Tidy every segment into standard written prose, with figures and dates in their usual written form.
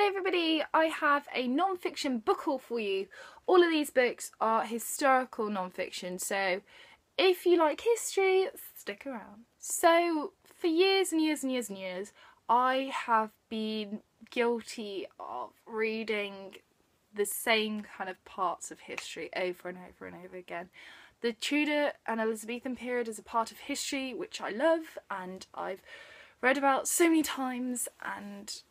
Hello everybody, I have a non-fiction book haul for you. All of these books are historical non-fiction, so if you like history, stick around. So for years and years and years and years, I have been guilty of reading the same kind of parts of history over and over and over again. The Tudor and Elizabethan period is a part of history which I love and I've read about so many times, and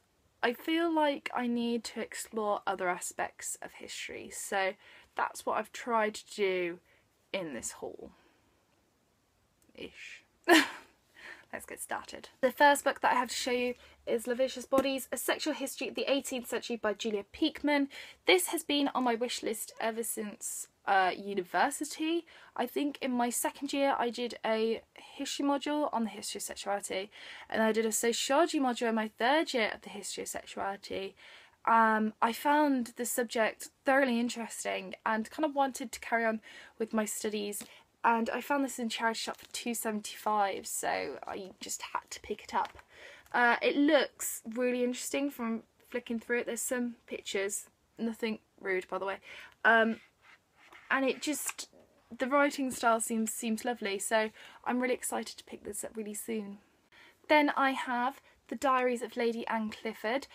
I feel like I need to explore other aspects of history, so that's what I've tried to do in this haul. Ish. Let's get started. The first book that I have to show you is Lascivious Bodies, A Sexual History of the 18th Century by Julie Peakman. This has been on my wish list ever since university. I think in my second year I did a history module on the history of sexuality, and I did a sociology module in my third year of the history of sexuality. I found the subject thoroughly interesting and kind of wanted to carry on with my studies, and I found this in charity shop for £2.75, so I just had to pick it up. It looks really interesting from flicking through it. There's some pictures, nothing rude by the way, and it just, the writing style seems lovely, so I'm really excited to pick this up really soon. Then I have The Diaries of Lady Anne Clifford.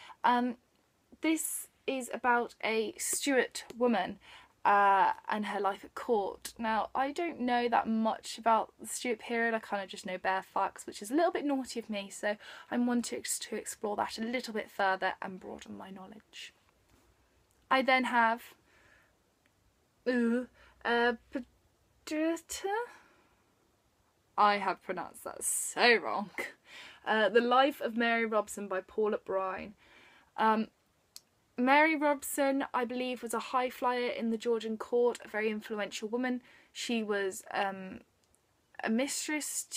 This is about a Stuart woman and her life at court. Now, I don't know that much about the Stuart period, I kind of just know bare facts, which is a little bit naughty of me, so I wanted to explore that a little bit further and broaden my knowledge. I then have Perdita? I have pronounced that so wrong. The Life of Mary Robson by Paula Brine. Mary Robson, I believe, was a high flyer in the Georgian court, a very influential woman. She was a mistress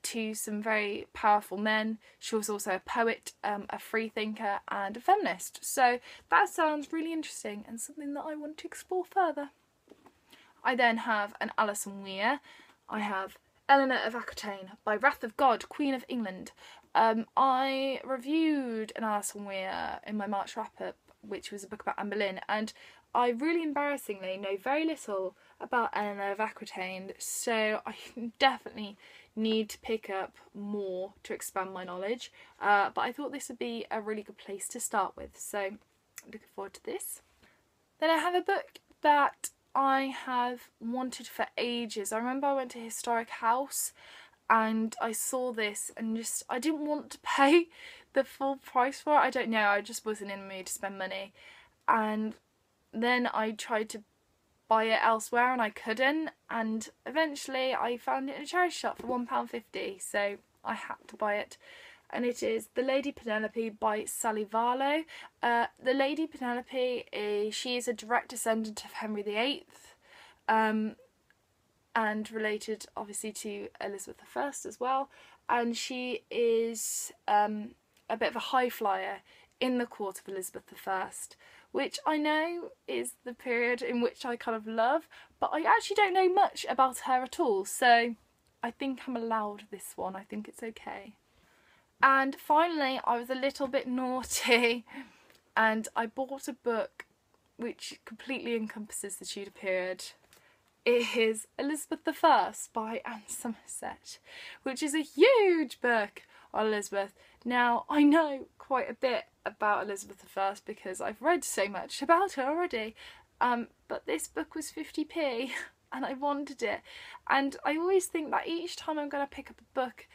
to some very powerful men. She was also a poet, a freethinker and a feminist. So that sounds really interesting and something that I want to explore further. I then have an Alison Weir. I have Eleanor of Aquitaine by Wrath of God, Queen of England. I reviewed an Alison Weir in my March wrap-up, which was a book about Anne Boleyn, and I really embarrassingly know very little about Eleanor of Aquitaine, so I definitely need to pick up more to expand my knowledge, but I thought this would be a really good place to start with, so looking forward to this. Then I have a book that I have wanted for ages. I remember I went to Historic House and I saw this and just, I didn't want to pay the full price for it. I don't know, I just wasn't in the mood to spend money, and then I tried to buy it elsewhere and I couldn't, and eventually I found it in a charity shop for £1.50, so I had to buy it, and it is The Lady Penelope by Sally Varlow. The Lady Penelope, she is a direct descendant of Henry VIII, and related obviously to Elizabeth I as well, and she is a bit of a high flyer in the court of Elizabeth I, which I know is the period in which I kind of love, but I actually don't know much about her at all, so I think I'm allowed this one. I think it's okay. And finally, I was a little bit naughty and I bought a book which completely encompasses the Tudor period. It is Elizabeth I by Somerset, which is a huge book on Elizabeth. Now, I know quite a bit about Elizabeth I because I've read so much about her already, but this book was 50p and I wanted it, and I always think that each time I'm going to pick up a book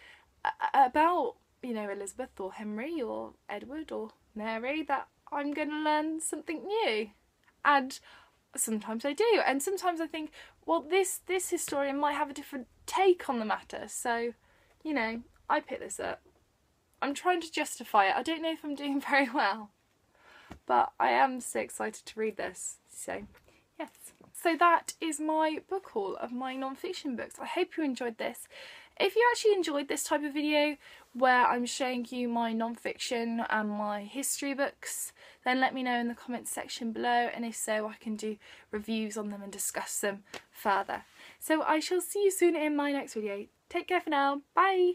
about, you know, Elizabeth or Henry or Edward or Mary, that I'm going to learn something new, and sometimes I do, and sometimes I think, well, this historian might have a different take on the matter, so, you know, I picked this up. I'm trying to justify it. I don't know if I'm doing very well, but I am so excited to read this, so yes. So that is my book haul of my non-fiction books. I hope you enjoyed this. If you actually enjoyed this type of video where I'm showing you my non-fiction and my history books, then let me know in the comments section below, and if so, I can do reviews on them and discuss them further. So I shall see you soon in my next video. Take care for now. Bye!